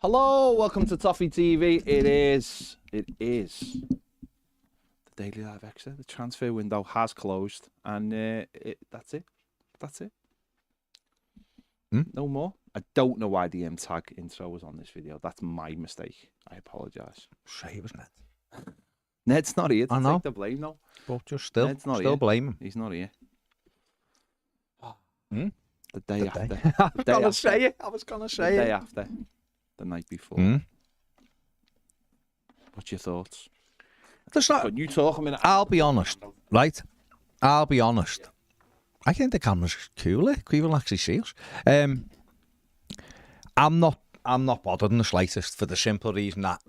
Hello, welcome to Toffee TV. It is the Daily Live Extra. The transfer window has closed, and that's it. No more. I don't know why the tag intro was on this video. That's my mistake. I apologise. Say it was Ned. Ned's not here to I know. take the blame, no. But just still blame him. He's not here. Hmm? The day after. I was going to say it. The day after. The night before. What's your thoughts? Can you talk a minute? I'll be honest, right? I think the camera's cooler. People will actually see us. I'm not bothered in the slightest for the simple reason that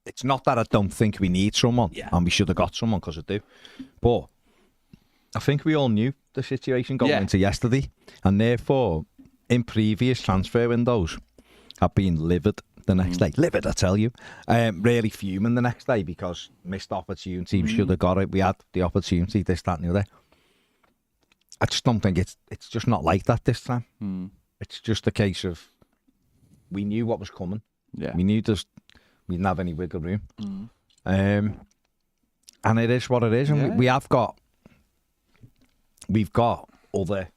it's not that I don't think we need someone, and we should have got someone, because I do. But I think we all knew the situation going into yesterday, and therefore, in previous transfer windows, I've been livid the next day. Livid, I tell you. Really fuming the next day because missed opportunity. We should have got it. We had the opportunity, this, that, and the other. I just don't think it's just not like that this time. It's just a case of we knew what was coming. Yeah. We knew we didn't have any wiggle room. And it is what it is. And we've got other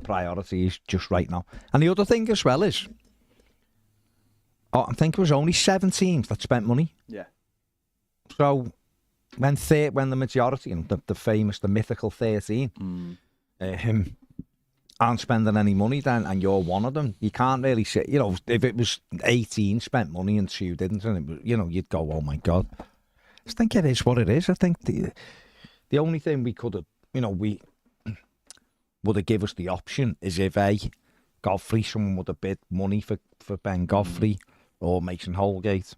priorities just right now. And the other thing as well is, I think it was only 7 teams that spent money. Yeah. So when the majority, and the mythical 13, aren't spending any money then, and you're one of them, you can't really say, if it was 18 spent money and 2 didn't, and it was, you'd go, oh my God. I just think it is what it is. I think the only thing we could have, we would have give us the option is if Godfrey, someone would have bid money for Ben Godfrey or Mason Holgate.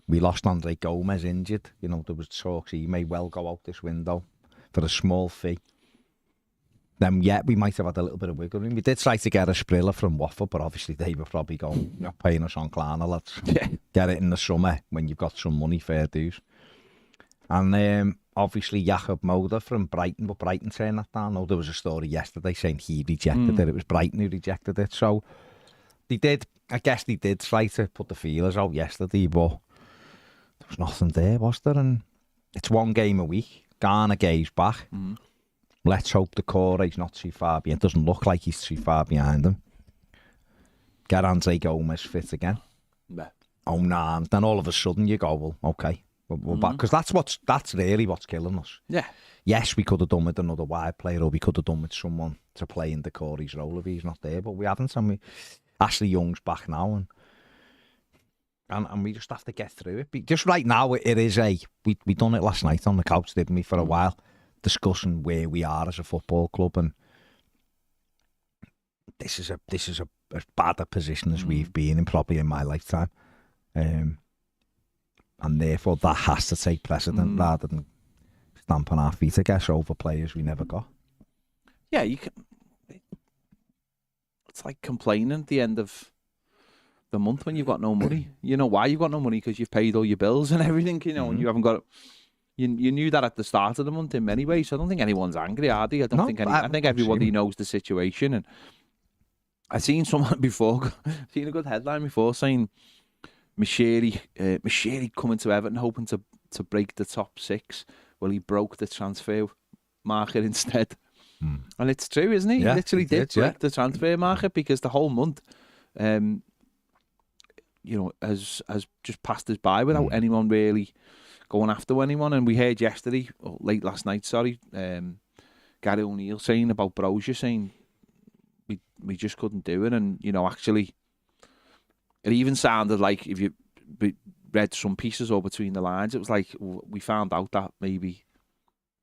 We lost Andre Gomez injured. There was talks he may well go out this window for a small fee. Then, we might have had a little bit of wiggle room. We did try to get a Sprilla from Watford, but obviously they were probably going, you're paying us on Klarna, let's get it in the summer when you've got some money, fair dues. And obviously Jakob Moder from Brighton, but Brighton turned that down. There was a story yesterday saying he rejected it. It was Brighton who rejected it. So they did try to put the feelers out yesterday, but there was nothing there, was there? And it's 1 game a week. Garner Gay's back. Let's hope the Corey's not too far behind. It doesn't look like he's too far behind him. Get Andre Gomez fit again. Yeah. Oh, nah. Then all of a sudden you go, well, okay. We're back. Because that's really what's killing us. Yeah. Yes, we could have done with another wide player, or we could have done with someone to play in the Corey's role if he's not there, but we haven't. And Ashley Young's back now, and we just have to get through it. Just right now, it is we done it last night on the couch, didn't we, for a while, discussing where we are as a football club, and this is as bad a position as we've been in probably in my lifetime. And therefore, that has to take precedent rather than stamping our feet, I guess, over players we never got. Yeah, you can. It's like complaining at the end of the month when you've got no money. You know why you've got no money? Because you've paid all your bills and everything, and you haven't got it. You knew that at the start of the month in many ways. So I don't think anyone's angry, are they? I think everybody knows the situation. And I've seen someone before, seen a good headline before saying, Mashiri coming to Everton hoping to break the top 6. Well, he broke the transfer market instead. And it's true, isn't he? Yeah, he literally did break the transfer market, because the whole month has just passed us by without anyone really going after anyone. And we heard yesterday, or late last night, sorry, Gary O'Neill saying about Brozier, saying we just couldn't do it. And, actually, it even sounded like, if you read some pieces or between the lines, it was like we found out that maybe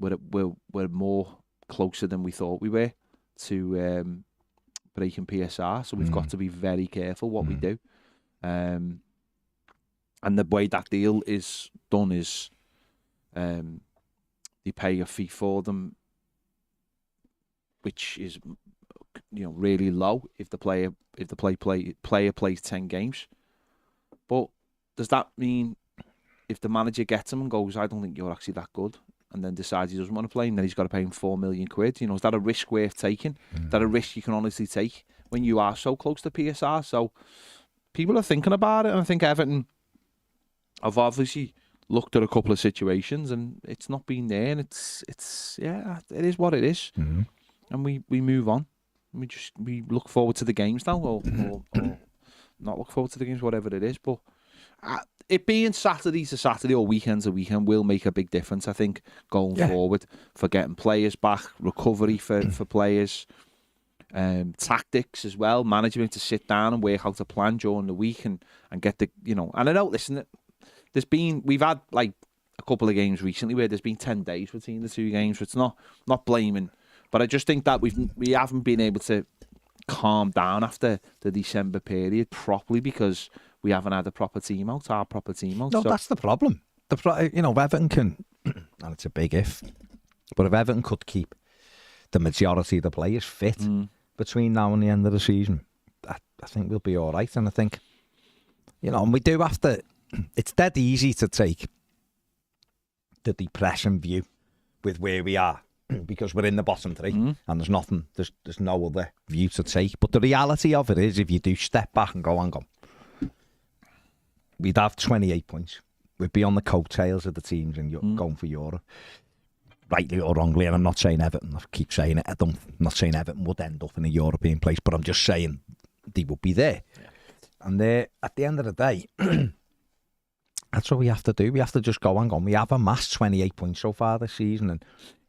we're more closer than we thought we were to breaking PSR. So we've got to be very careful what we do. And the way that deal is done is they pay a fee for them, which is really low if the player plays 10 games. But does that mean if the manager gets him and goes, I don't think you're actually that good, and then decides he doesn't want to play, and then he's got to pay him £4 million? Is that a risk worth taking? Is that a risk you can honestly take when you are so close to PSR? So people are thinking about it, and I think Everton have obviously looked at a couple of situations, and it's not been there, and it's yeah, it is what it is, and we move on. We look forward to the games now, or not look forward to the games, whatever it is. But it being Saturday to Saturday or weekend to weekend will make a big difference, I think, going forward, for getting players back, recovery for players, tactics as well, management to sit down and work out a plan during the week and get the, and I know, listen, we've had like a couple of games recently where there's been 10 days between the two games, so it's not blaming, but I just think that we haven't been able to calm down after the December period properly because we haven't had our proper team out. No, so that's the problem. Everton can, and it's a big if, but if Everton could keep the majority of the players fit between now and the end of the season, I think we'll be all right. And I think, and we do have to, it's dead easy to take the depression view with where we are because we're in the bottom three and there's nothing, there's no other view to take. But the reality of it is, if you do step back and go, hang on, we'd have 28 points. We'd be on the coattails of the teams and going for Europe. Rightly or wrongly, and I'm not saying Everton, I keep saying it, I'm not saying Everton would end up in a European place, but I'm just saying they would be there. Yeah. And at the end of the day, that's what we have to do. We have to just go, hang on, we have amassed 28 points so far this season, and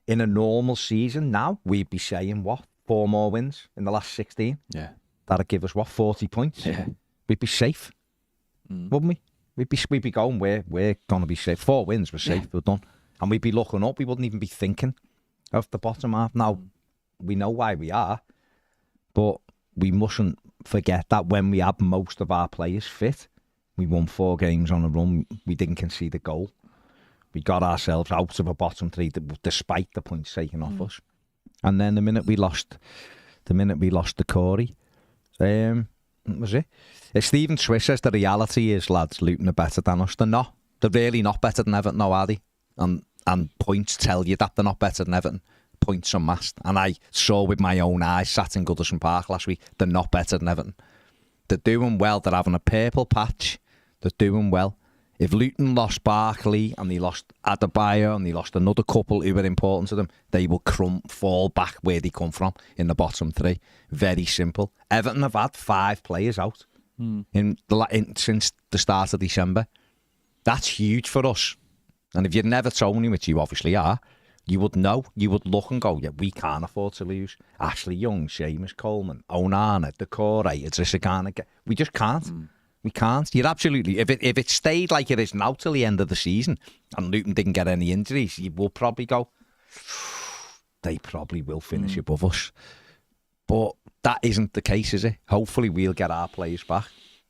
in a normal season now, we'd be saying, what, 4 more wins in the last 16? Yeah. That'd give us, what, 40 points? Yeah. We'd be safe, wouldn't we? We'd be going, we're going to be safe. 4 wins, we're safe, we're done. And we'd be looking up. We wouldn't even be thinking of the bottom half. Now, we know why we are, but we mustn't forget that when we had most of our players fit, we won 4 games on a run. We didn't concede a goal. We got ourselves out of a bottom 3 despite the points taken off us. And then the minute we lost the Corey, that was it. Stephen Swiss says the reality is, lads, Luton are better than us. They're not. They're really not better than Everton, no, are they? And points tell you that they're not better than Everton. Points unmasked. And I saw with my own eyes, sat in Goodison Park last week, they're not better than Everton. They're doing well. They're having a purple patch. They're doing well. If Luton lost Barkley and they lost Adebayo and they lost another couple who were important to them, they will fall back where they come from in the bottom 3. Very simple. Everton have had 5 players out since the start of December. That's huge for us. And if you'd never told me, which you obviously are, you would know. You would look and go, yeah, we can't afford to lose. Ashley Young, Seamus Coleman, Onana, Decore, Idrissa. We just can't. We can't. You're absolutely... If it stayed like it is now till the end of the season and Luton didn't get any injuries, you will probably go, they probably will finish above us. But that isn't the case, is it? Hopefully we'll get our players back.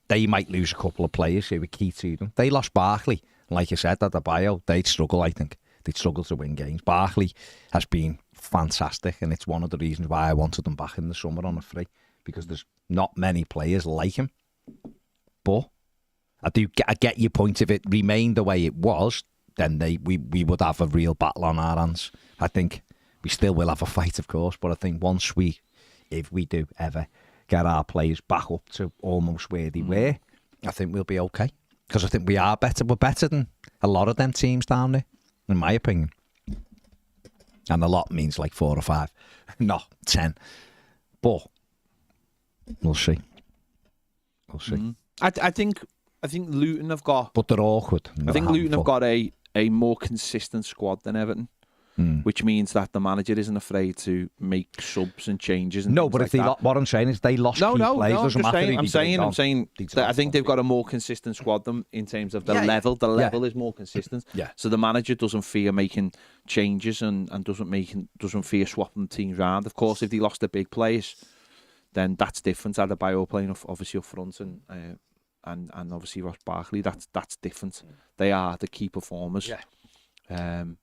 They might lose a couple of players who were key to them. They lost Barkley. Like you said, at the bio, they'd struggle, I think. They'd struggle to win games. Barkley has been fantastic, and it's one of the reasons why I wanted them back in the summer on a free, because there's not many players like him. But I get your point. If it remained the way it was, then we would have a real battle on our hands. I think we still will have a fight, of course, but I think if we do ever get our players back up to almost where they were, I think we'll be okay. Because I think we are better. We're better than a lot of them teams down there, in my opinion. And a lot means like 4 or 5, not 10. But we'll see. We'll see. I think Luton have got... But they're awkward. I think Luton have got a more consistent squad than Everton. Which means that the manager isn't afraid to make subs and changes. And but if what I'm saying is they lost key players. Doesn't matter. I'm saying that I think they've got a more consistent squad than in terms of the level. The level is more consistent. So the manager doesn't fear making changes and doesn't fear swapping teams around. Of course, if they lost the big players, then that's different. Adebayo playing obviously up front and obviously Ross Barkley. That's different. They are the key performers. And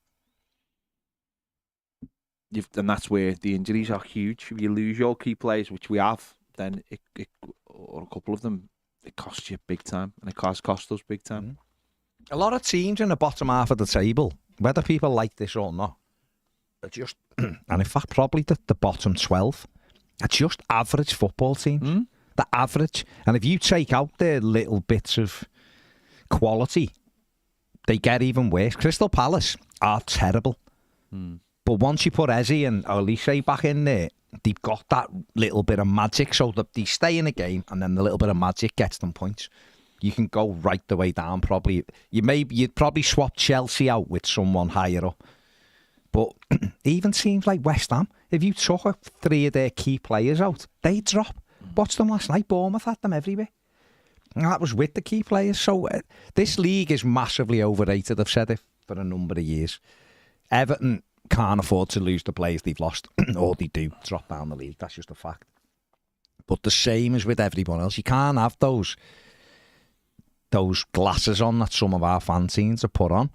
that's where the injuries are huge. If you lose your key players, which we have, then or a couple of them, it costs you big time, and it cost us big time. A lot of teams in the bottom half of the table, whether people like this or not, are just, and in fact probably the bottom 12, are just average football teams. They're average. And if you take out their little bits of quality, they get even worse. Crystal Palace are terrible. But once you put Eze and Olise back in there, they've got that little bit of magic, so that they stay in the game, and then the little bit of magic gets them points. You can go right the way down. Probably you'd probably swap Chelsea out with someone higher up. But even teams like West Ham, if you took 3 of their key players out, they drop. Watched them last night. Bournemouth had them everywhere. And that was with the key players. So this league is massively overrated. I've said it for a number of years. Everton can't afford to lose the players they've lost, or they do drop down the league. That's just a fact. But the same as with everyone else. You can't have those glasses on that some of our fan teams are put on.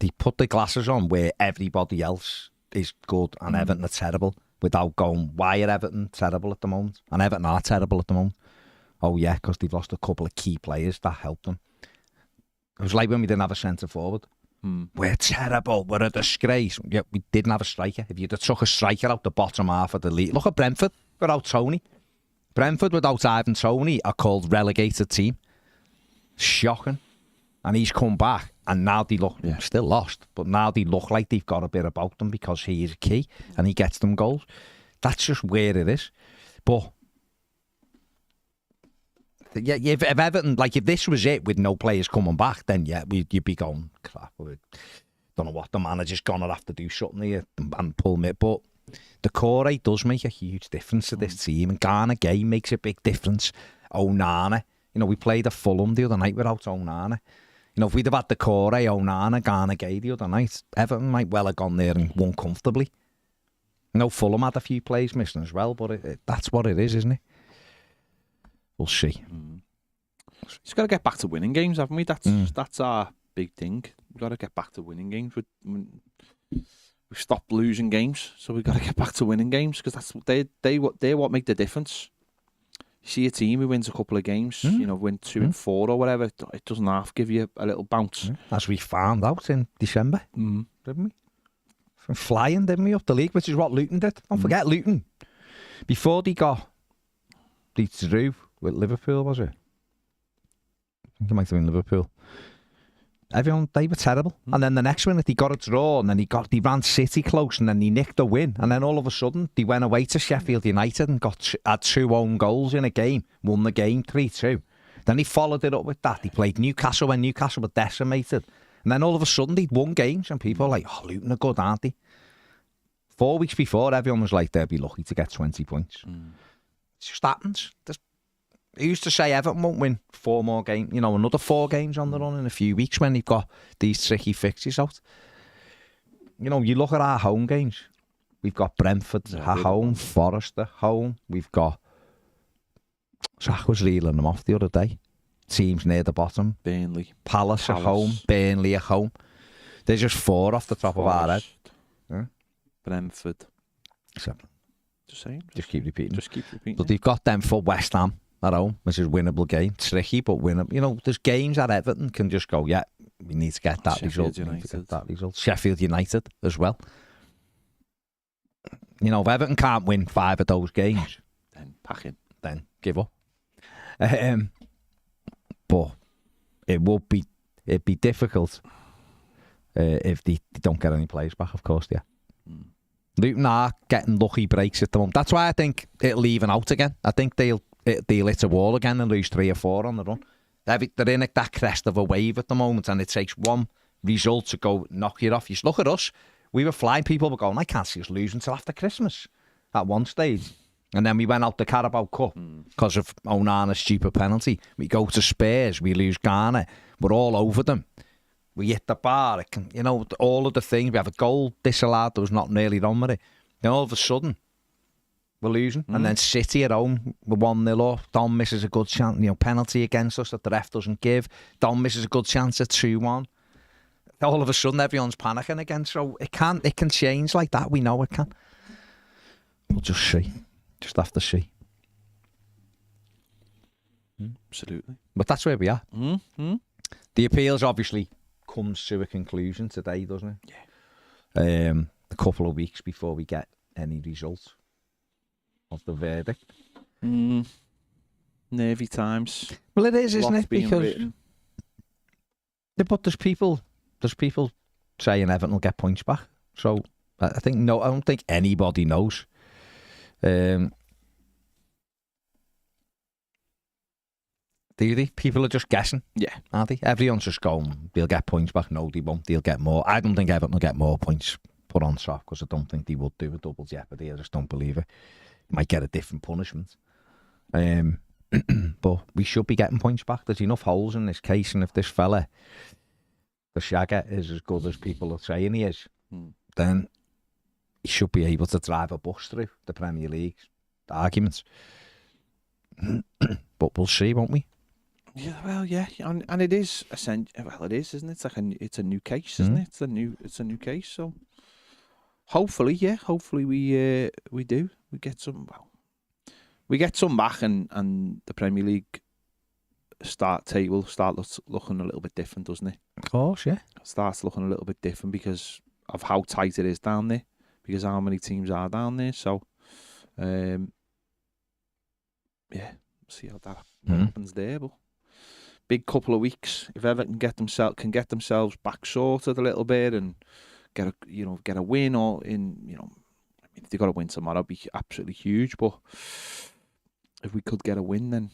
They put the glasses on where everybody else is good and Everton are terrible, without going, why are Everton terrible at the moment? And Everton are terrible at the moment. Oh yeah, because they've lost a couple of key players that helped them. It was like when we didn't have a centre forward. We're terrible. We're a disgrace. Yeah, we didn't have a striker. If you'd have took a striker out the bottom half of the league, look at Brentford without Tony. Brentford without Ivan Toney are called relegated team. Shocking. And he's come back, and now they look still lost, but now they look like they've got a bit about them because he is a key and he gets them goals. That's just where it is. But yeah, if Everton, like if this was it with no players coming back, then yeah, you'd be going, crap. Don't know what the manager's gonna have to do something here and pull me. But the core does make a huge difference to this team, and Ghana game makes a big difference. Onana, we played at Fulham the other night without Onana. If we'd have had the core, Onana, Ghana Gay the other night, Everton might well have gone there and won comfortably. Fulham had a few plays missing as well, but that's what it is, isn't it? We'll see. Just got to get back to winning games, haven't we? That's our big thing. We've got to get back to winning games. We've stopped losing games, so we've got to get back to winning games, because they're what make the difference. You see a team who wins a couple of games, win 2 and 4 or whatever, it doesn't half give you a little bounce. As we found out in December, didn't we? From flying, didn't we, up the league, which is what Luton did. Don't forget Luton. Before they drew with Liverpool, was it? I think it might have been Liverpool. They were terrible. And then the next minute, they got a draw, and then they ran City close, and then they nicked the win. And then all of a sudden, they went away to Sheffield United and had 2 own goals in a game, won the game 3-2. Then he followed it up with that. He played Newcastle when Newcastle were decimated. And then all of a sudden, they'd won games, and people were like, oh, Luton are good, aren't they? 4 weeks before, everyone was like, they'll be lucky to get 20 points. It just happens. They used to say Everton won't win 4 more games, another 4 games on the run in a few weeks when they've got these tricky fixtures out. You look at our home games. We've got Brentford at home, Forest at home. We've got... Zach was reeling them off the other day. Teams near the bottom. Burnley. Palace at home, Burnley at home. There's just 4 off the top of our head. Yeah. Brentford. Except, just keep repeating. But they've got them for West Ham at home, which is a winnable game. Tricky, but winnable. There's games that Everton can just go, yeah, we need to get that result. Sheffield United as well. If Everton can't win 5 of those games, then pack in. Then give up. But it'd be difficult if they don't get any players back, of course, yeah. Luton are getting lucky breaks at the moment. That's why I think it'll even out again. I think they'll hit a wall again and lose 3 or 4 on the run. They're in that crest of a wave at the moment, and it takes one result to go knock you off. You look at us. We were flying. People were going, I can't see us losing until after Christmas at one stage. And then we went out the Carabao Cup because of Onana's stupid penalty. We go to Spurs. We lose Ghana. We're all over them. We hit the bar. It can, all of the things. We have a goal disallowed that was not nearly done with it. Then all of a sudden, we're losing. And then City at home, we're 1-0 up. Don misses a good chance, penalty against us that the ref doesn't give. Don misses a good chance at 2-1. All of a sudden, everyone's panicking again. So it can change like that. We know it can. We'll just see. Just have to see. Absolutely. But that's where we are. The appeals obviously comes to a conclusion today, doesn't it? Yeah. A couple of weeks before we get any results of the verdict. Nervy times. Well, it is, isn't Lots it? being Because written. but there's people saying Everton will get points back. So I don't think anybody knows. Do you think people are just guessing? Yeah. Aren't they? Everyone's just going, they'll get points back. No, they won't. They'll get more. I don't think Everton will get more points put on top because I don't think they would do a double jeopardy. I just don't believe it. You might get a different punishment. But we should be getting points back. There's enough holes in this case, and if this fella, the Shagger, is as good as people are saying he is, then he should be able to drive a bus through the Premier League's arguments. But we'll see, won't we? Yeah, well, yeah, and it is it is, isn't it? It's a new case, isn't it? It's a new case. So hopefully we do. We get some. Well, we get some back, and the Premier League table start looking a little bit different, doesn't it? Of course, yeah. It starts looking a little bit different because of how tight it is down there, because how many teams are down there. So, yeah, see how that happens there. But big couple of weeks, if Everton can get themselves back sorted a little bit and get a win, or if they got to win tomorrow, it'd be absolutely huge. But if we could get a win, then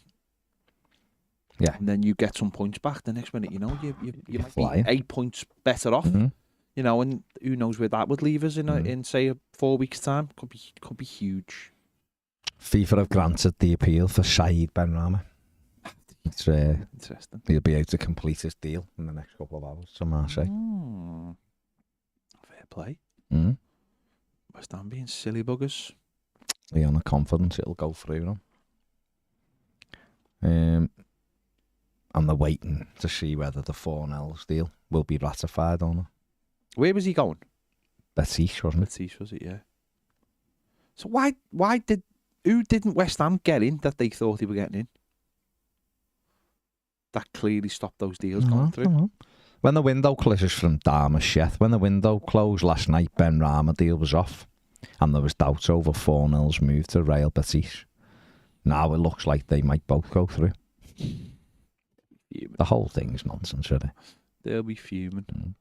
yeah, and then you get some points back. The next minute, you might flying. be 8 points better off. And who knows where that would leave us in say 4 weeks' time? Could be huge. FIFA have granted the appeal for Saeed Benrahma. It's interesting. He'll be able to complete his deal in the next couple of hours to Marseille. Fair play. West Ham being silly buggers. They're on the confidence it'll go through them. And they're waiting to see whether the 4-0 deal will be ratified or not. Where was he going? Betis, wasn't it? Betis, was it? Yeah. So who didn't West Ham get in that they thought they were getting in? That clearly stopped those deals going through. When the window closes from Darmstadt, when the window closed last night, Benrahma deal was off, and there was doubts over 4-0's move to Real Betis. Now it looks like they might both go through. The whole thing's nonsense, really. They'll be fuming.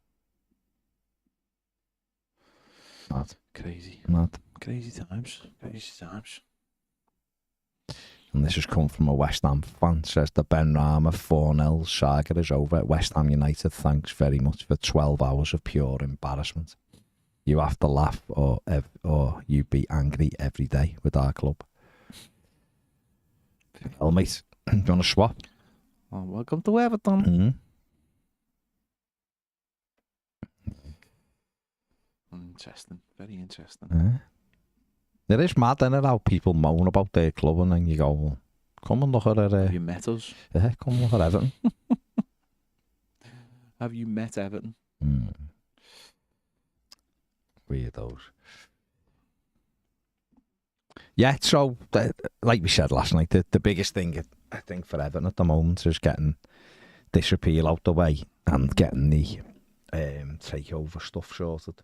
Mad. Crazy. Mad. Crazy times. Crazy times. And this has come from a West Ham fan. Says the Benrahma 4-0 saga is over. West Ham United thanks very much for 12 hours of pure embarrassment. You have to laugh or you be angry every day with our club. Well, mate, do you want to swap? Oh, welcome to Everton. Interesting. Very interesting. It is mad, isn't it, how people moan about their club and then you go, well, come and look at it. Have you met us? Yeah, come and look at Everton. Have you met Everton? Weirdos. Yeah, so, like we said last night, the biggest thing, I think, for Everton at the moment is getting this appeal out the way and getting the takeover stuff sorted.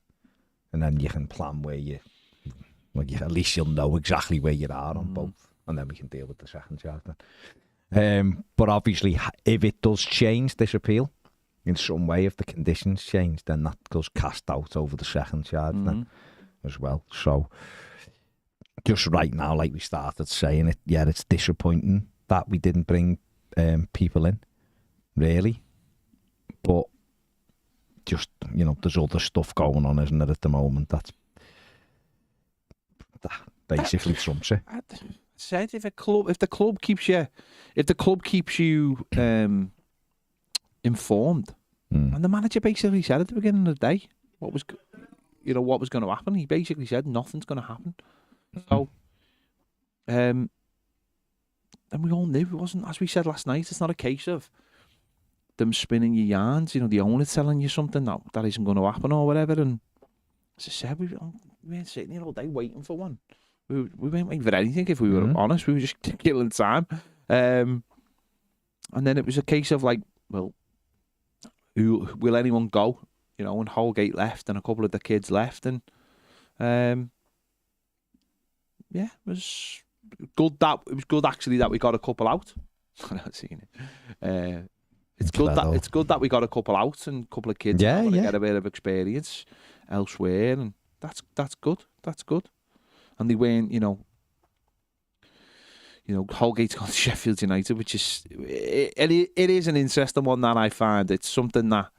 And then you can plan where at least you'll know exactly where you are on both, and then we can deal with the second charge then. But obviously, if it does change, this appeal, in some way, if the conditions change, then that goes cast out over the second charge then as well. So, just right now, like we started saying it, yeah, it's disappointing that we didn't bring people in, really. But just, there's other stuff going on, isn't there, at the moment, that basically trumps it. I said if the club keeps you informed, and the manager basically said at the beginning of the day what was going to happen. He basically said nothing's going to happen. So, and we all knew it wasn't. As we said last night, it's not a case of them spinning your yarns. The owner telling you something that isn't going to happen or whatever. And as I said, we weren't sitting here all day waiting for one. We weren't waiting for anything, if we were honest. We were just killing time. And then it was a case of like, well, will anyone go? And Holgate left and a couple of the kids left. And yeah, it was good that it was good actually that we got a couple out. I've not seen it. It's good that we got a couple out and a couple of kids Yeah, get a bit of experience elsewhere, and that's good. That's good. And they weren't, Holgate's gone to Sheffield United, which is it is an interesting one that I find. It's something that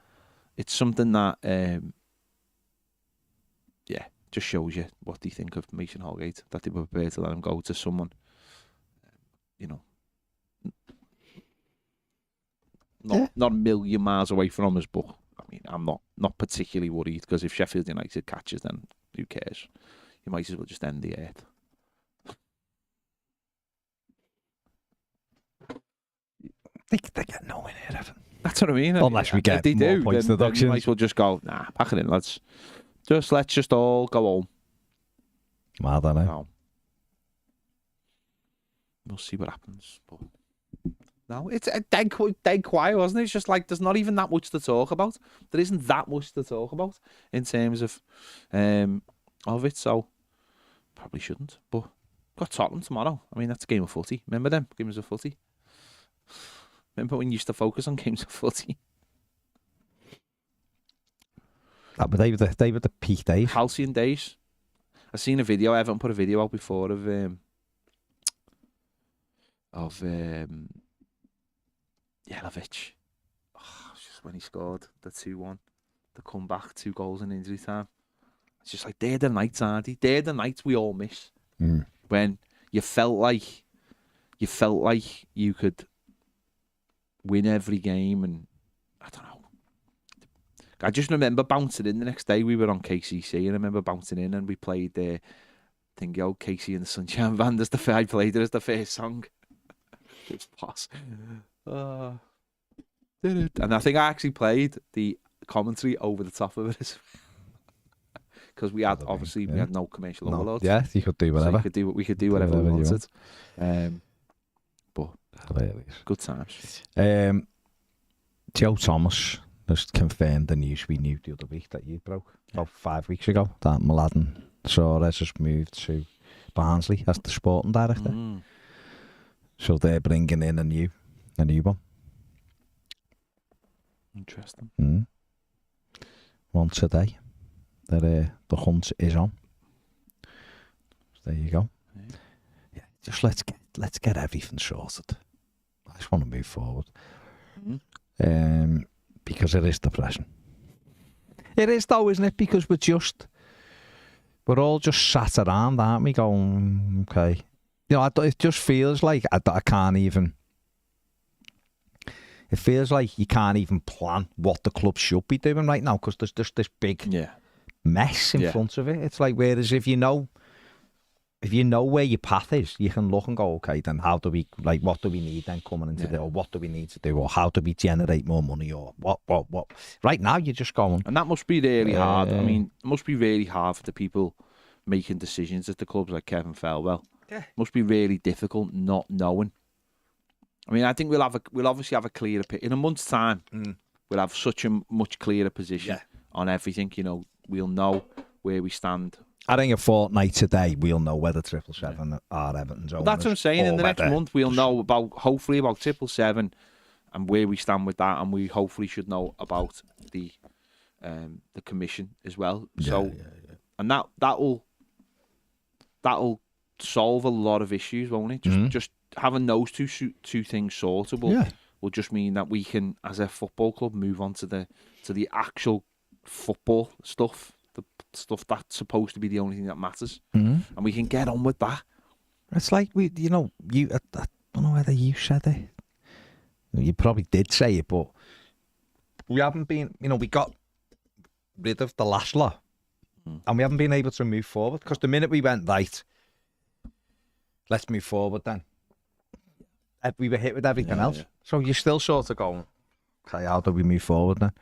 just shows you what they think of Mason Holgate, that they were prepared to let him go to someone, not a million miles away from us, but I mean, I'm not particularly worried, because if Sheffield United catches, then who cares? You might as well just end the earth. They get nowhere near Everton. That's what I mean. Unless we get more points deductions. You might as well just go, nah, pack it in, lads. Let's just all go home. I don't know. No. We'll see what happens. But no, it's dead quiet, wasn't it? It's just like there's not even that much to talk about. There isn't that much to talk about in terms of it. So probably shouldn't. But got Tottenham tomorrow. I mean, that's a game of footy. Remember them games of footy? Remember when you used to focus on games of footy? They were the peak days. Halcyon days. I seen a video. I haven't put a video out before of Jelavic. Just when he scored the 2-1, the comeback, 2 goals in injury time. It's just like, they're the nights, aren't they? They're the nights we all miss. When you felt like you could win every game, and I don't know. I just remember bouncing in the next day. We were on KCC, and I remember bouncing in, and we played the Casey and the Sunshine Band as I played it as the first song. It was boss. And I think I actually played the commentary over the top of it, because we had we had no commercial overload. Yeah, you could do whatever. So we could do whatever we wanted. But hilarious. Good times. Joe Thomas has confirmed the news we knew the other week that you broke about 5 weeks ago, that Mladen Suarez has moved to Barnsley as the sporting director. So they're bringing in a new one. Interesting. One today. The hunt is on. So there you go. Yeah, just let's get everything sorted. I just want to move forward. Because it is depressing. It is though, isn't it? Because we're all just sat around, aren't we? Going, okay. It just feels like I can't even. It feels like you can't even plan what the club should be doing right now, because there's just this big mess in front of it. It's like, whereas if you know where your path is, you can look and go, okay, then what do we need then coming into or what do we need to do, or how do we generate more money, or what. Right now, you're just going. And that must be really hard. I mean, it must be really hard for the people making decisions at the clubs like Kevin Felwell. Yeah. It must be really difficult not knowing. I mean, I think we'll obviously have a clearer picture. In a month's time, we'll have such a much clearer position on everything. We'll know where we stand. I think a fortnight today, we'll know whether 777 are Everton's owners. That's what I'm saying. In the next month, we'll know hopefully about 777 and where we stand with that, and we hopefully should know about the commission as well. And that'll solve a lot of issues, won't it? Just having those two things sorted will just mean that we can, as a football club, move on to the actual football stuff. The stuff that's supposed to be the only thing that matters, and we can get on with that. It's like I don't know whether you said it. You probably did say it, but we haven't been. We got rid of the last lot, and we haven't been able to move forward, because the minute we went right, let's move forward. Then we were hit with everything else. So you're still sort of going, okay, how do we move forward then?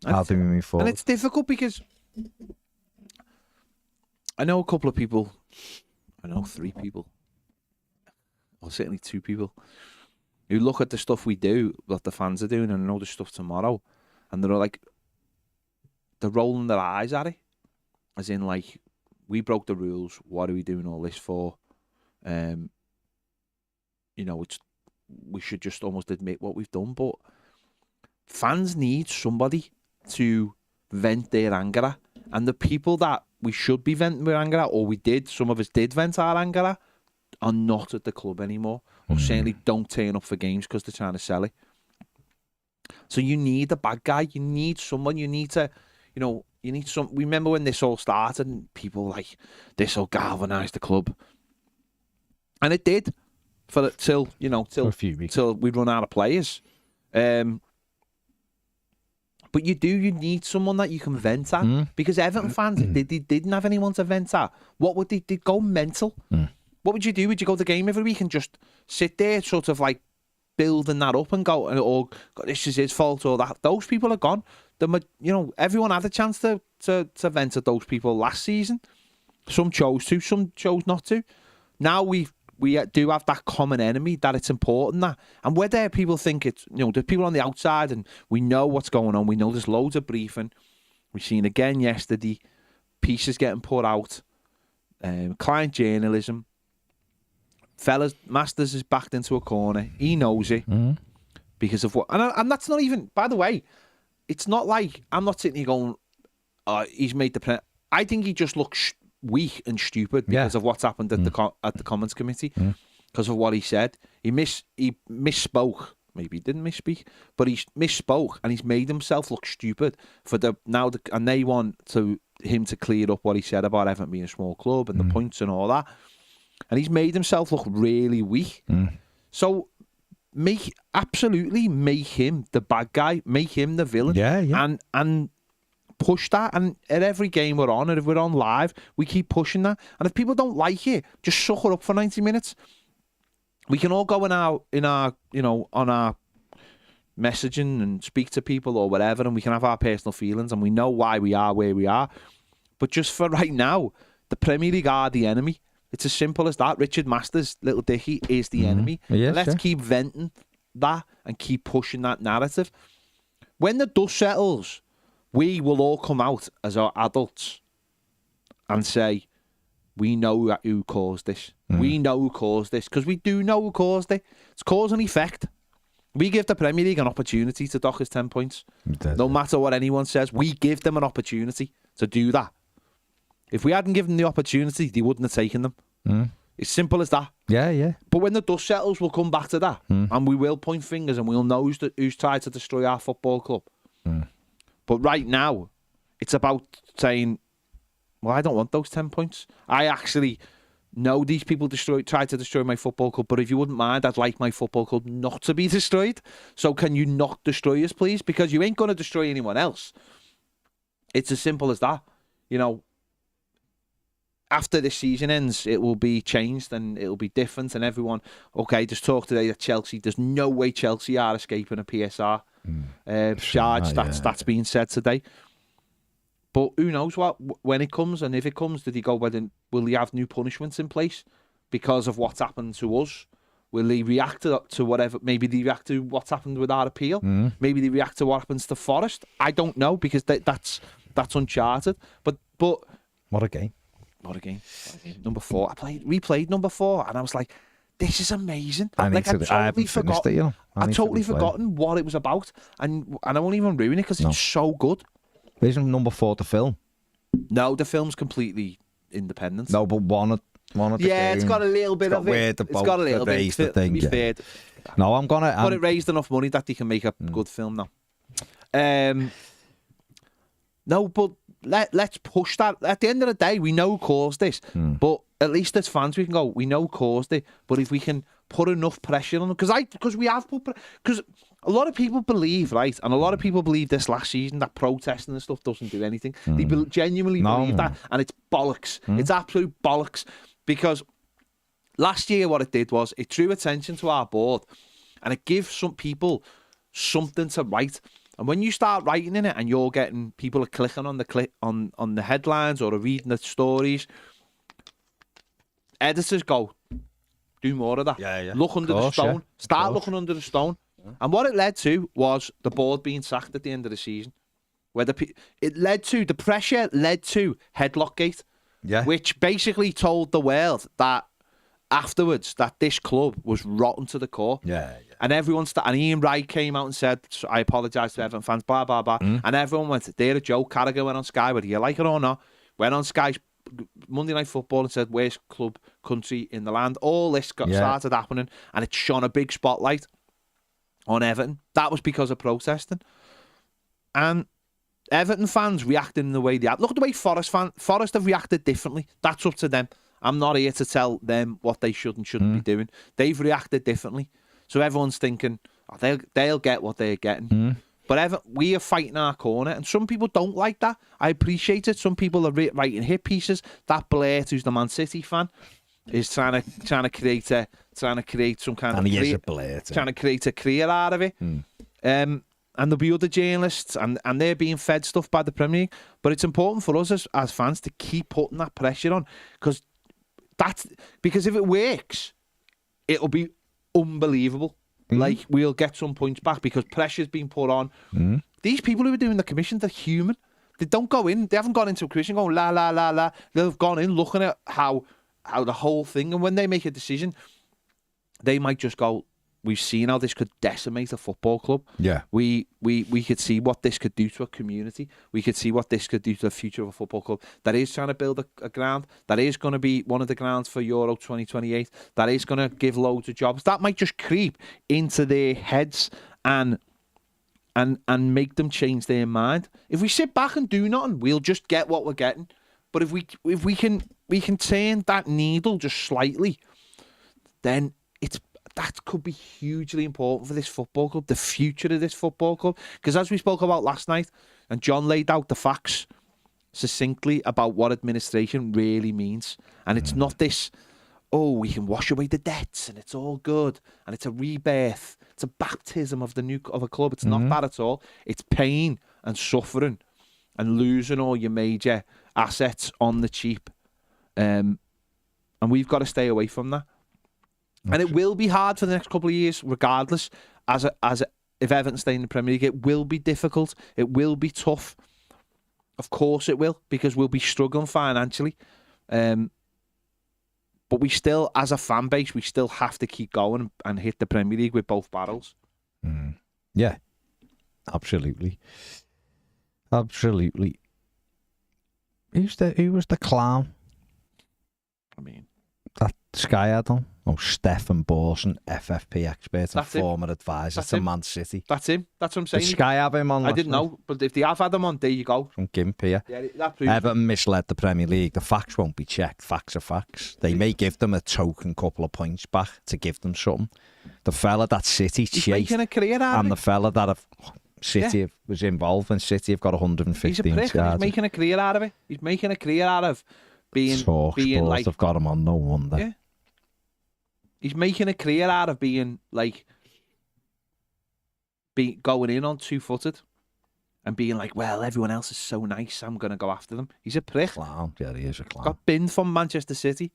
How do we move forward? And it's difficult because I know a couple of people, I know 3 people, or certainly 2 people, who look at the stuff we do, what the fans are doing, and I know the stuff tomorrow, and they're like, they're rolling their eyes at it. As in, like, we broke the rules, what are we doing all this for? we should just almost admit what we've done. But fans need somebody to vent their anger at. And the people that we should be venting our anger at, or some of us did vent our anger at, are not at the club anymore. Or certainly don't turn up for games because they're trying to sell it. So you need a bad guy. You need someone. You need to, remember when this all started and people were like, this will galvanise the club. And it did till a few weeks. Till we run out of players. But you need someone that you can vent at. Because Everton fans, they didn't have anyone to vent at. What would they go mental? What would you do? Would you go to the game every week and just sit there sort of like building that up and go, or this is his fault or that? Those people are gone. Everyone had a chance to vent at those people last season. Some chose to, some chose not to. Now we do have that common enemy that it's important that. And whether people think it's, there's people on the outside and we know what's going on. We know there's loads of briefing. We've seen again yesterday, pieces getting put out, client journalism. Fellas, Masters is backed into a corner. He knows it because of what... And that's not even... By the way, it's not like... I'm not sitting here going, he's made the... I think he just looks weak and stupid because of what's happened at the Commons Committee, because of what he said. He misspoke. Maybe he didn't misspeak, but he misspoke and he's made himself look stupid and they want him to clear up what he said about Everton being a small club and the points and all that. And he's made himself look really weak. So absolutely make him the bad guy, make him the villain. And push that. And at every game we're on, and if we're on live, we keep pushing that. And if people don't like it, just sucker up for 90 minutes. We can all go on our messaging and speak to people or whatever, and we can have our personal feelings, and we know why we are where we are. But just for right now, the Premier League are the enemy. It's as simple as that. Richard Masters, Little Dicky, is the enemy. Yes, Let's keep venting that and keep pushing that narrative. When the dust settles, we will all come out as our adults and say, we know who caused this. We know who caused this, because we do know who caused it. It's cause and effect. We give the Premier League an opportunity to dock us 10 points. No matter what anyone says, we give them an opportunity to do that. If we hadn't given them the opportunity, they wouldn't have taken them. It's simple as that. Yeah. But when the dust settles, we'll come back to that. And we will point fingers and we'll know who's tried to destroy our football club. But right now, it's about saying, well, I don't want those 10 points. I actually know these people tried to destroy my football club, but if you wouldn't mind, I'd like my football club not to be destroyed. So can you not destroy us, please? Because you ain't going to destroy anyone else. It's as simple as that. After this season ends, it will be changed and it will be different. And everyone, okay, just talk today that Chelsea, there's no way Chelsea are escaping a PSR charge. That's being said today. But who knows when it comes, and if it comes, will he have new punishments in place because of what's happened to us? Will he react to whatever? Maybe they react to what's happened with our appeal. Maybe they react to what happens to Forest. I don't know, because that's uncharted. But what a game! What a game. Number 4. Replayed number 4, and I was like, this is amazing. I'd totally forgotten what it was about, and I won't even ruin it because it's so good. Isn't number 4 the film? No, the film's completely independent. No, but one of the games. It's got a little bit of it. It's got a little bit. To be fair. No, but it raised enough money that they can make a good film now. No, but let's push that. At the end of the day, we know who caused this. But at least as fans, we can go, we know who caused it. But if we can put enough pressure on them, because we have put... Because a lot of people believe, right, and a lot of people believe this last season, that protesting and stuff doesn't do anything. They genuinely believe that, and it's bollocks. It's absolute bollocks. Because last year what it did was it drew attention to our board, and it gives some people something to write. And when you start writing in it, and you're getting people are clicking on the headlines or are reading the stories, editors go, do more of that. Yeah. Look under the stone. Start looking under the stone. And what it led to was the board being sacked at the end of the season. The pressure led to Headlock Gate, which basically told the world that afterwards that this club was rotten to the core. Yeah. And and Ian Wright came out and said, I apologise to Everton fans, blah, blah, blah. And everyone went, they're a joke. Carragher went on Sky, whether you like it or not, went on Sky Monday Night Football and said, worst club country in the land. All this started happening, and it shone a big spotlight on Everton. That was because of protesting. And Everton fans reacted in the way they have. Look at the way Forest have reacted differently. That's up to them. I'm not here to tell them what they should and shouldn't be doing. They've reacted differently. So everyone's thinking, oh, they'll get what they're getting. But we are fighting our corner, and some people don't like that. I appreciate it. Some people are writing hit pieces. That Blair, who's the Man City fan, is trying to create some kind and of he is a Blair, trying to create a career out of it. And there'll be other journalists, and they're being fed stuff by the Premier League. But it's important for us as fans to keep putting that pressure on, because if it works, it'll be unbelievable. Like, we'll get some points back because pressure's been put on. These people who are doing the commission, they're human. They don't go in. They haven't gone into a commission going la la la la. They've gone in looking at how the whole thing, and when they make a decision, they might just go, we've seen how this could decimate a football club. Yeah. We could see what this could do to a community. We could see what this could do to the future of a football club that is trying to build a ground, that is going to be one of the grounds for Euro 2028, that is going to give loads of jobs. That might just creep into their heads and make them change their mind. If we sit back and do nothing, we'll just get what we're getting. But if we can turn that needle just slightly, then that could be hugely important for this football club, the future of this football club. Because as we spoke about last night, and John laid out the facts succinctly about what administration really means. And it's not this, we can wash away the debts and it's all good. And it's a rebirth. It's a baptism of a club. It's not that at all. It's pain and suffering and losing all your major assets on the cheap. And we've got to stay away from that. And it will be hard for the next couple of years, regardless. If Everton stay in the Premier League, it will be difficult. It will be tough. Of course it will, because we'll be struggling financially. But we still, as a fan base, we still have to keep going and hit the Premier League with both barrels. Yeah, absolutely. Absolutely. Who was the clown? I mean, that Sky had on? Stefan Borson, FFP expert and former advisor to Man City. That's him. That's what I'm saying. Did Sky have him on? I didn't know, but if they have had him on, there you go. From Gimp here. Yeah, Everton misled the Premier League. The facts won't be checked. Facts are facts. They may give them a token couple of points back to give them something. The fella that City chased, making a career out of it. And the fella that City was involved in, City have got 115 He's a prick, and he's making a career out of it. He's making a career out of being like... They've got him on, no wonder. Yeah. He's making a career out of being like, going in on 2-footed and being like, well, everyone else is so nice, I'm going to go after them. He's a prick. Clown. Yeah, he is a clown. Got binned from Manchester City.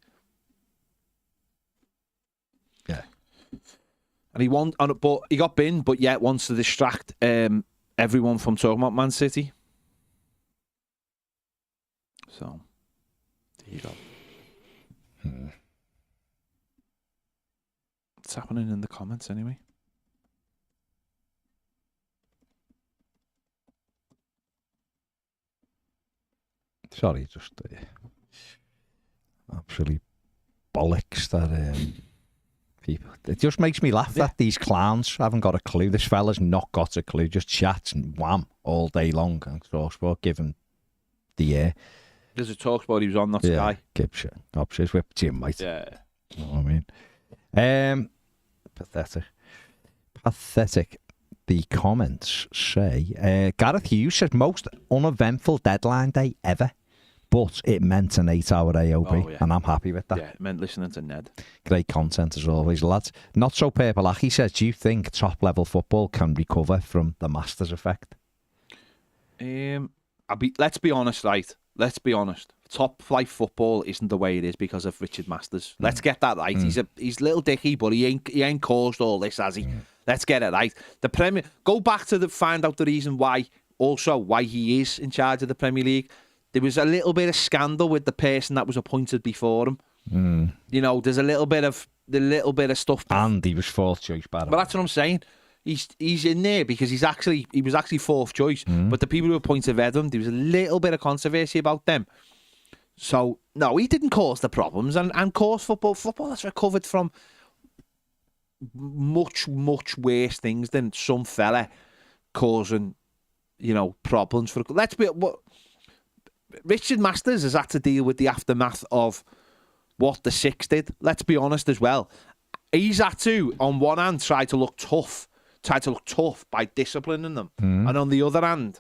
Yeah. And he got binned, but yet wants to distract everyone from talking about Man City. So, there you go. What's happening in the comments anyway? Sorry, just absolutely bollocks that people. It just makes me laugh that these clowns haven't got a clue. This fella's not got a clue. Just chats and wham all day long. And Talksport give him the air. There's a Talksport he was on, not Sky. Gibbs, options with Jim, mate. Yeah. You know what I mean? Pathetic. The comments say Gareth Hughes said most uneventful deadline day ever, but it meant an 8-hour AOB, and I'm happy with that. Yeah, it meant listening to Ned. Great content as always, lads. Not so purple-acky says, do you think top-level football can recover from the Masters effect? Let's be honest, right? Let's be honest. Top-flight football isn't the way it is because of Richard Masters. Let's get that right. He's little dicky, but he ain't caused all this, has he? Let's get it right. The Premier. Go back to find out the reason why he is in charge of the Premier League. There was a little bit of scandal with the person that was appointed before him. You know, there's a little bit of stuff. And he was fourth choice, by the But way. that's what I'm saying. He's in there because he was actually fourth choice. But the people who appointed Everton, there was a little bit of controversy about them. So no, he didn't cause the problems, and cause football has recovered from much worse things than some fella causing, you know, problems for. Let's be what Richard Masters has had to deal with the aftermath of what the Six did. Let's be honest as well. He's had to, on one hand, try to look tough by disciplining them, and on the other hand,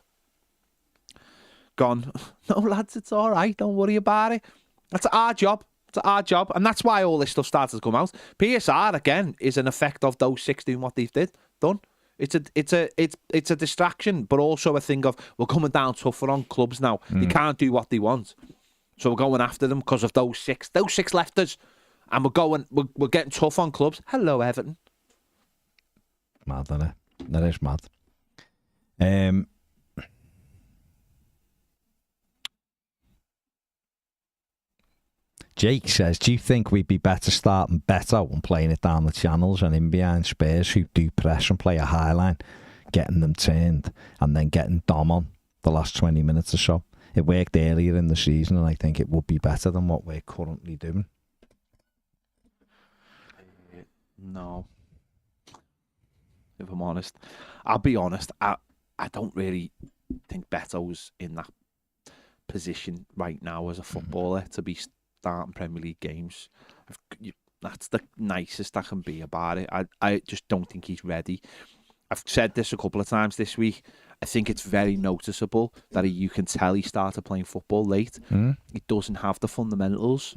gone, no lads, it's all right, don't worry about it. That's our job. It's our job, and that's why all this stuff started to come out. PSR again is an effect of those six doing what they've done. It's a distraction, but also a thing of we're coming down tougher on clubs now. They can't do what they want, so we're going after them because of those six. Those six left us, and we're getting tough on clubs. Hello, Everton. Mad, isn't it? That is mad. Jake says, do you think we'd be better starting Beto and playing it down the channels and in behind Spurs who do press and play a high line, getting them turned and then getting Dom on the last 20 minutes or so? It worked earlier in the season and I think it would be better than what we're currently doing. No. If I'm honest. I'll be honest, I don't really think Beto's in that position right now as a footballer to be starting Premier League games. That's the nicest I can be about it. I just don't think he's ready. I've said this a couple of times this week. I think it's very noticeable that you can tell he started playing football late. He doesn't have the fundamentals.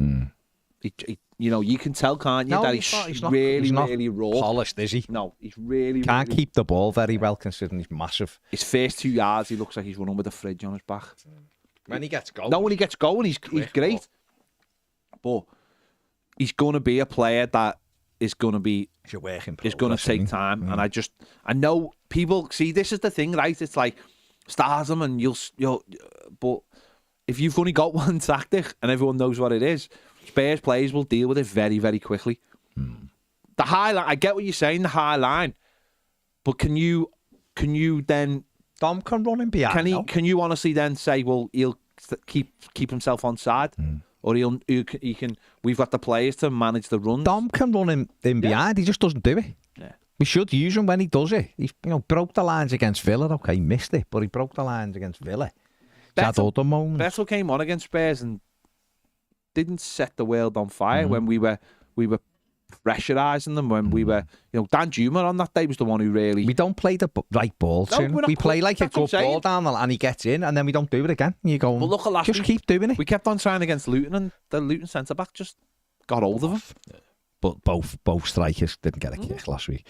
You know, you can tell, can't you, that he's really raw. Polished, is he? No, he's really can't keep the ball very well considering he's massive. His first 2 yards, he looks like he's running with a fridge on his back. When he gets going. No, when he gets going, he's great. But he's going to be a player that is going to be is going to take time. And I know people see this is the thing, right? It's like stardom, and you'll but if you've only got one tactic and everyone knows what it is, Spurs players will deal with it very, very quickly. The high line, I get what you're saying, the high line, but can you then? Dom can run in behind. Can you honestly then say, well, he'll keep himself on side, or he can? We've got the players to manage the runs. Dom can run in behind. He just doesn't do it. Yeah. We should use him when he does it. He broke the lines against Villa. Okay, he missed it, but he broke the lines against Villa. Beto came on against Spurs and didn't set the world on fire when we were pressurising them, when we were, Dan Juma on that day was the one who really... We don't play the right ball to him. We play like a good ball down and he gets in and then we don't do it again. And you go, well, look at last just week, keep doing it. We kept on trying against Luton and the Luton centre-back just got hold of him. But both strikers didn't get a kick last week.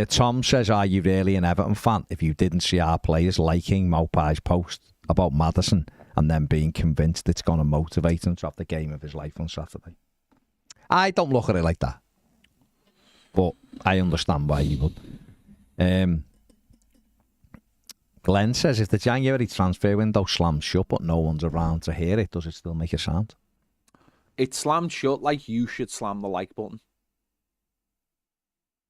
Tom says, are you really an Everton fan if you didn't see our players liking Maupai's post about Maddison and then being convinced it's going to motivate him to have the game of his life on Saturday? I don't look at it like that, but I understand why you would. Glenn says, if the January transfer window slams shut but no one's around to hear it, does it still make a sound? It slammed shut like you should slam the like button.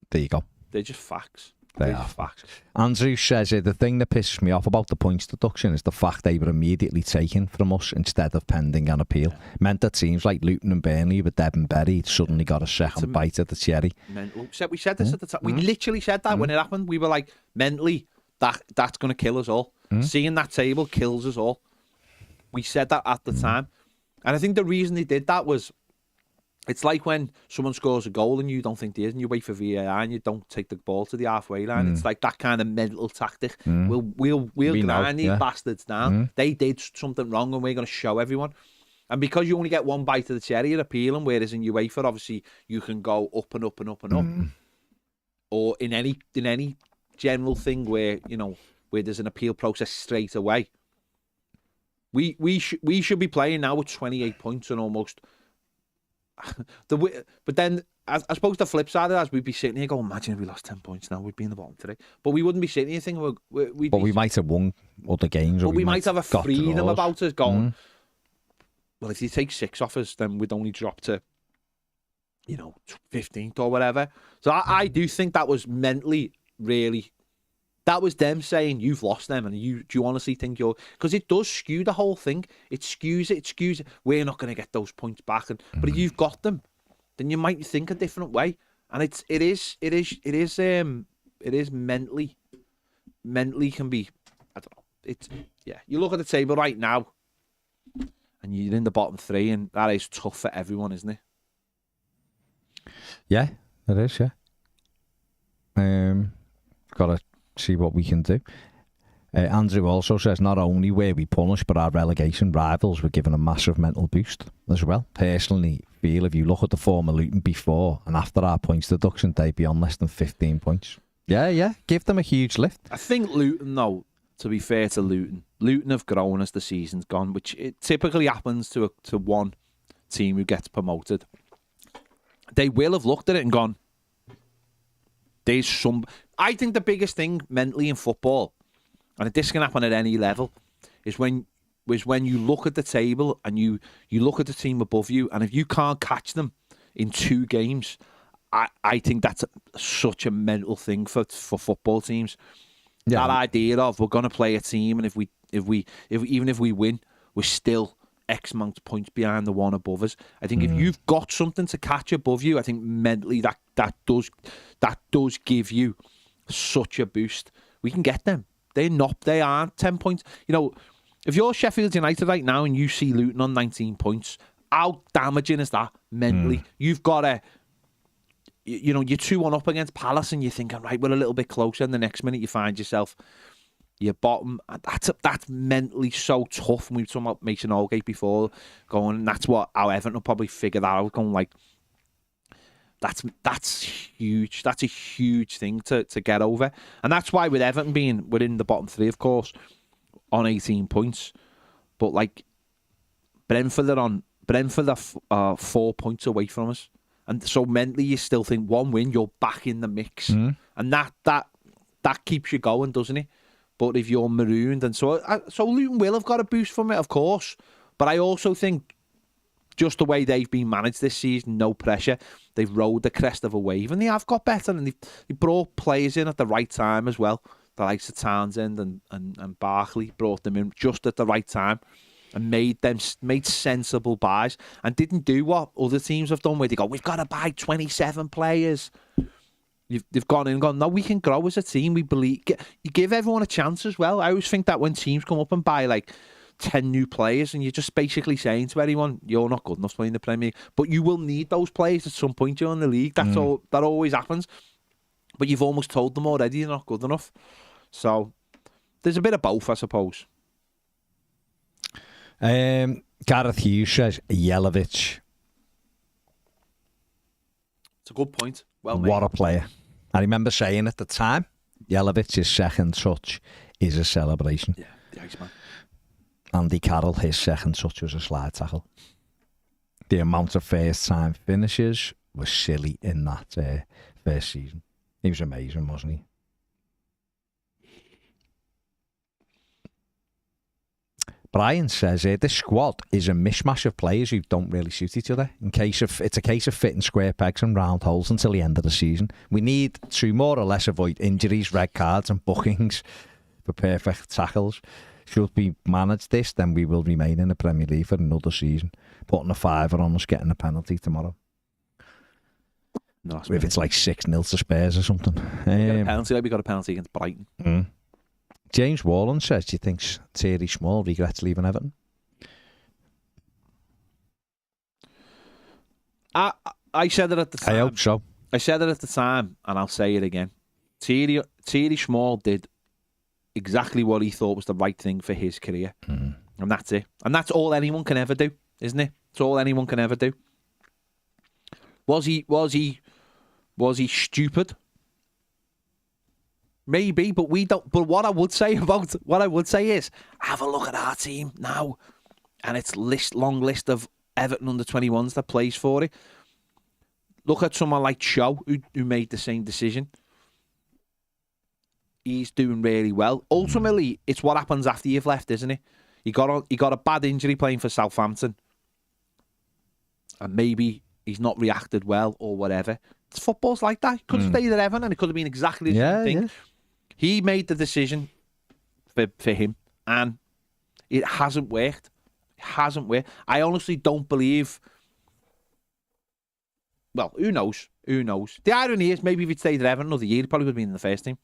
There you go. They're just facts. They are facts. Andrew says, the thing that pisses me off about the points deduction is the fact they were immediately taken from us instead of pending an appeal. Meant that teams like Luton and Burnley with Deb and Berry suddenly got a second bite at the cherry. Mental. We said this at the time. We literally said that when it happened. We were like, mentally, that's going to kill us all. Seeing that table kills us all. We said that at the time. And I think the reason they did that was, it's like when someone scores a goal and you don't think they is, and you wait for VAR and you don't take the ball to the halfway line. It's like that kind of mental tactic. We'll grind these bastards down. They did something wrong and we're going to show everyone. And because you only get one bite of the cherry, you're appealing, whereas in UEFA, obviously, you can go up and up and up and up. Or in any general thing where there's an appeal process straight away. We should be playing now with 28 points and almost... But then, I suppose the flip side of that is we'd be sitting here going, imagine if we lost 10 points now, we'd be in the bottom today. But we wouldn't be sitting here thinking... we might have won other games. But we might have a freedom about us going, well, if you take 6 off us, then we'd only drop to, 15th or whatever. So I do think that was mentally really, that was them saying you've lost them, and do you honestly think you're, because it does skew the whole thing. It skews it. We're not going to get those points back, but if you've got them, then you might think a different way. And it is mentally can be, I don't know. It's, yeah, you look at the table right now and you're in the bottom 3, and that is tough for everyone, isn't it? Yeah, it is, yeah. Gotta see what we can do. Andrew also says not only were we punished, but our relegation rivals were given a massive mental boost as well. Personally feel if you look at the form of Luton before and after our points deduction, they'd be on less than 15 points. Yeah, give them a huge lift. I think Luton, though, to be fair to Luton have grown as the season's gone, which it typically happens to one team who gets promoted. They will have looked at it and gone, there's some... I think the biggest thing mentally in football, and this can happen at any level, is when you look at the table and you look at the team above you, and if you can't catch them in 2 games, I think that's such a mental thing for football teams. Yeah. That idea of we're going to play a team, and even if we win, we're still X amount of points behind the one above us. I think if you've got something to catch above you, I think mentally that does give you such a boost. We can get them. They aren't 10 points. If you're Sheffield United right now and you see Luton on 19 points, how damaging is that mentally? You've got to, you're 2-1 up against Palace and you're thinking, right, we're a little bit closer, and the next minute you find yourself your bottom. That's mentally so tough. And we were talking about Mason Holgate before, going, and that's how Everton will probably figure that out, going like, that's huge. That's a huge thing to get over. And that's why with Everton being within the bottom 3, of course, on 18 points. But like Brentford are 4 points away from us. And so mentally you still think one win, you're back in the mix. And that keeps you going, doesn't it? But if you're marooned, and so Luton will have got a boost from it, of course. But I also think just the way they've been managed this season, no pressure, they've rode the crest of a wave, and they have got better, and they brought players in at the right time as well. The likes of Townsend and Barkley brought them in just at the right time and made sensible buys, and didn't do what other teams have done where they go, we've got to buy 27 players. They've gone in and gone, no, we can grow as a team. We believe. You give everyone a chance as well. I always think that when teams come up and buy like 10 new players, and you're just basically saying to anyone, you're not good enough to play in the Premier League. But you will need those players at some point during the league. That's all. That always happens. But you've almost told them already you're not good enough. So there's a bit of both, I suppose. Gareth Hughes says Jelavic. It's a good point. Well made. What a player. I remember saying at the time, Jelavic's second touch is a celebration. Yeah, the Iceman. Andy Carroll, his second touch was a slide tackle. The amount of first-time finishes was silly in that first season. He was amazing, wasn't he? Brian says this squad is a mishmash of players who don't really suit each other. It's a case of fitting square pegs and round holes until the end of the season. We need to more or less avoid injuries, red cards and bookings for perfect tackles. Should we manage this, then we will remain in the Premier League for another season. Putting a fiver on us getting a penalty tomorrow. No, if it's like 6-0 to Spurs or something. We got a penalty against Brighton. James Warland says, do you think Thierry Small regrets leaving Everton? I said it at the time. I hope so. I said it at the time, and I'll say it again. Thierry Small did exactly what he thought was the right thing for his career. And that's it. And that's all anyone can ever do, isn't it? It's all anyone can ever do. Was he stupid? Maybe, but we don't. But what I would say is, have a look at our team now, and it's long list of Everton under-21s that plays for it. Look at someone like Cho, who made the same decision. He's doing really well. Ultimately, it's what happens after you've left, isn't it? He got a bad injury playing for Southampton. and maybe he's not reacted well or whatever. Football's like that. He could have stayed at Everton and it could have been exactly the same thing. Yeah. He made the decision for him, and it hasn't worked. It hasn't worked. I honestly don't believe... Well, who knows? Who knows? The irony is, maybe if he'd stayed at Everton another year, he probably would have been in the first team.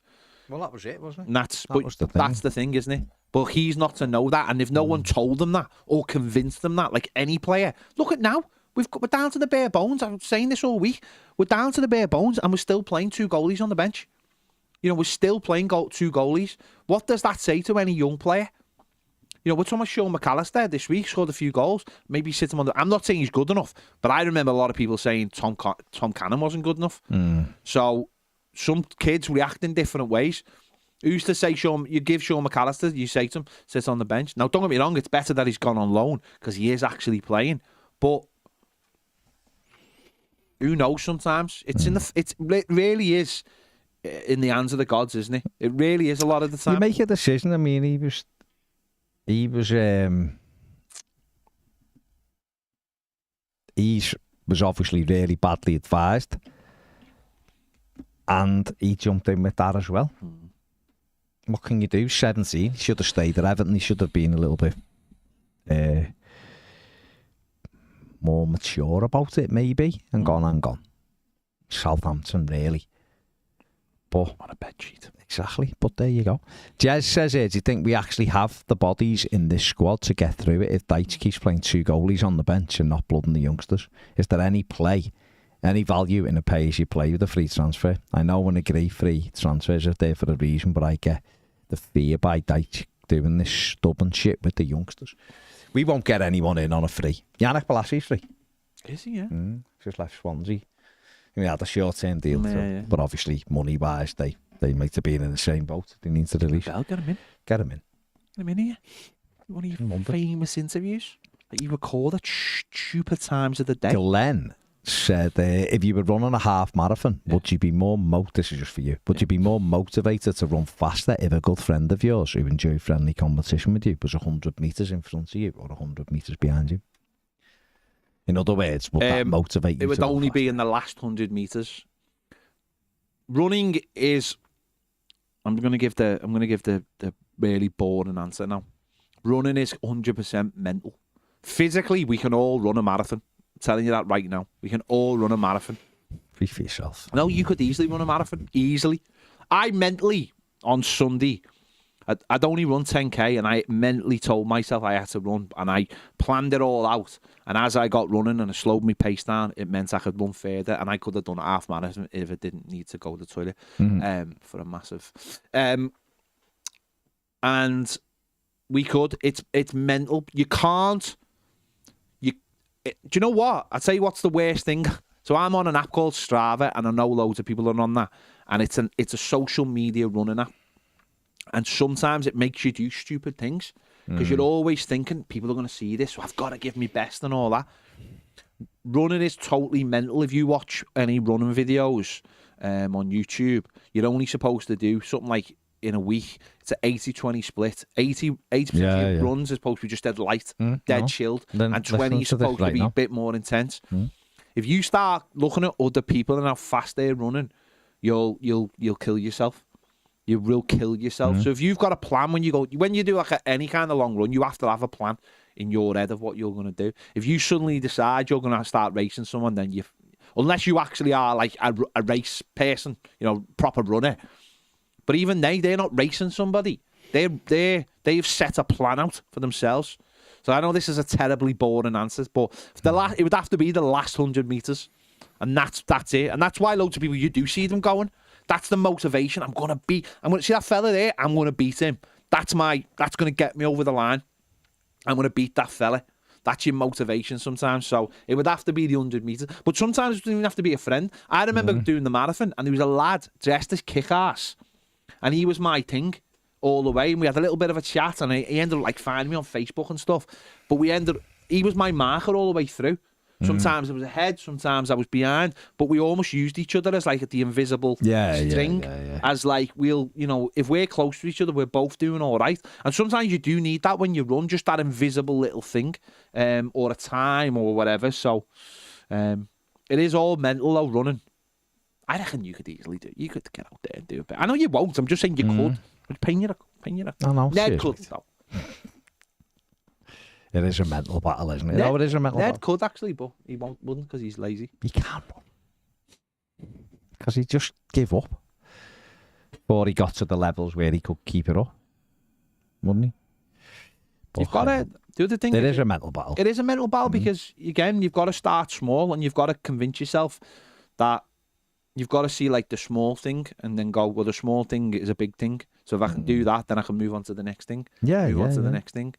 Well, that was it, wasn't it? And that's the thing, isn't it? But he's not to know that, and if no one told them that or convinced them that, like any player, look at now. We're down to the bare bones. I'm saying this all week. We're down to the bare bones, and we're still playing 2 goalies on the bench. You know, we're still playing 2 goalies. What does that say to any young player? You know, we're talking about Sean McAllister this week, scored a few goals. Maybe sit him on the... I'm not saying he's good enough, but I remember a lot of people saying Tom Cannon wasn't good enough. So some kids react in different ways. Who's to say you give Sean McAllister, you say to him, sit on the bench. Now, don't get me wrong, it's better that he's gone on loan because he is actually playing. But who knows sometimes? It really is in the hands of the gods, isn't it? It really is a lot of the time. You make a decision. I mean, he was obviously really badly advised, and he jumped in with that as well. What can you do? 17. He should have stayed at Everton. He should have been a little bit more mature about it, maybe, and gone. Southampton, really. But on a bed sheet. Exactly, but there you go. Jez says here, do you think we actually have the bodies in this squad to get through it if Dyche keeps playing 2 goalies on the bench and not blooding the youngsters? Is there any value in a pay-as-you-play with a free transfer? I know and agree free transfers are there for a reason, but I get the fear by Dyche doing this stubborn shit with the youngsters. We won't get anyone in on a free. Yannick Bolasy's free. Is he, yeah? Just left Swansea. He had a short-term deal, but obviously, money-wise, they might have been in the same boat. They need to release. Well, get him in. Get him in. Get him in here. One of your famous interviews that you record at stupid times of the day. Glenn said, if you were running a half marathon, would you be more this is just for you, would you be more motivated to run faster if a good friend of yours who enjoyed friendly competition with you was 100 metres in front of you or 100 metres behind you? In other words, would that motivate you? It would only be in the last 100 metres. Running is... I'm going to give the really boring answer now. Running is 100% mental. Physically, we can all run a marathon. I'm telling you that right now. We can all run a marathon. Free for yourself. No, you could easily run a marathon. Easily. I mentally, on Sunday, I'd only run 10k, and I mentally told myself I had to run, and I planned it all out. And as I got running and I slowed my pace down, it meant I could run further, and I could have done a half marathon if I didn't need to go to the toilet for a massive. And we could. It's mental. You can't. Do you know what? I'll tell you what's the worst thing. So I'm on an app called Strava, and I know loads of people are on that, and it's a social media running app. And sometimes it makes you do stupid things because you're always thinking people are going to see this, so I've got to give me best and all that. Running is totally mental. If you watch any running videos on YouTube, you're only supposed to do something like in a week. It's an 80-20 split. 80% of your runs is supposed to be just dead light, dead chilled, and 20 is supposed to be a bit more intense. If you start looking at other people and how fast they're running, you'll kill yourself. You will kill yourself. So if you've got a plan when you do like any kind of long run, you have to have a plan in your head of what you're going to do. If you suddenly decide you're going to start racing someone, then unless you actually are like a race person, proper runner. But even they're not racing somebody. They've set a plan out for themselves. So I know this is a terribly boring answer, but it would have to be the last 100 metres. And that's it. And that's why loads of people, you do see them going. That's the motivation. I'm going to see that fella there. I'm going to beat him. That's going to get me over the line. I'm going to beat that fella. That's your motivation sometimes. So it would have to be the 100 metres. But sometimes it doesn't even have to be a friend. I remember doing the marathon, and there was a lad dressed as kick-ass. And he was my thing all the way. And we had a little bit of a chat, and he ended up finding me on Facebook and stuff. But he was my marker all the way through. Sometimes I was ahead, sometimes I was behind, but we almost used each other as the invisible string. As if we're close to each other, we're both doing all right. And sometimes you do need that when you run, just that invisible little thing, or a time or whatever. So It is all mental though, running. I reckon you could easily do. You could get out there and do it. I know you won't. I'm just saying you could. It'd pain you. I know. Ned could though. It is a mental battle, isn't it? It is a mental Ned battle. could actually, but he wouldn't because he's lazy. He can't run. Because he just gave up. Before he got to the levels where he could keep it up. Wouldn't he? But You've got to do the thing. It is a mental battle. It is a mental battle because, again, you've got to start small and you've got to convince yourself that you've got to see like the small thing and then go, well, the small thing is a big thing. So if I can do that, then I can move on to the next thing. Move on to the next thing.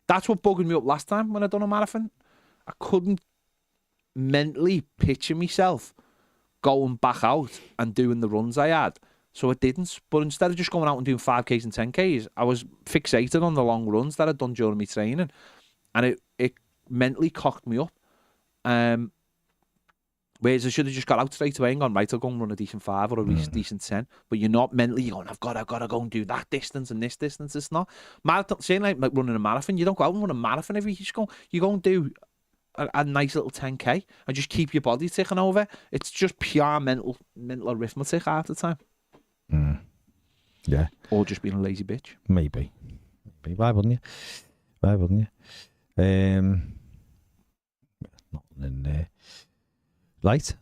That's what bugged me up last time when I done a marathon. I couldn't mentally picture myself going back out and doing the runs I had. So I didn't. But instead of just going out and doing 5Ks and 10Ks, I was fixated on the long runs that I'd done during my training. And it mentally cocked me up. Whereas I should have just got out straight away and gone, right, I'll go and run a decent 5 or a decent 10. But you're not mentally going, I've got to go and do that distance and this distance. It's not. Marathon, saying like running a marathon, you don't go out and run a marathon every week. You go and do a nice little 10K and just keep your body ticking over. It's just pure mental arithmetic half the time. Yeah. Or just being a lazy bitch. Maybe. Why wouldn't you? Nothing in there. Right.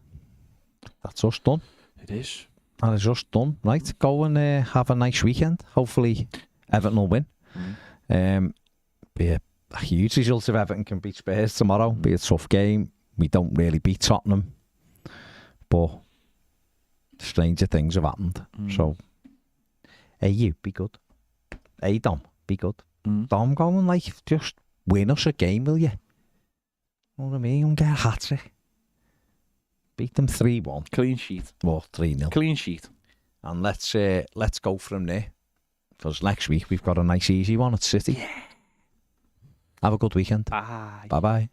That's us done. It is. That is us done. Right. Go and have a nice weekend. Hopefully Everton will win. Be a huge result if Everton can beat Spurs tomorrow. Be a tough game. We don't really beat Tottenham. But stranger things have happened. So, hey, you, be good. Hey, Dom, be good. Dom, go and just win us a game, will you? Know what I mean? And get a hat-trick. Beat them 3-1. Clean sheet. Or 3-0. Clean sheet. And let's go from there. Because next week we've got a nice easy one at City. Yeah. Have a good weekend. Bye. Bye-bye.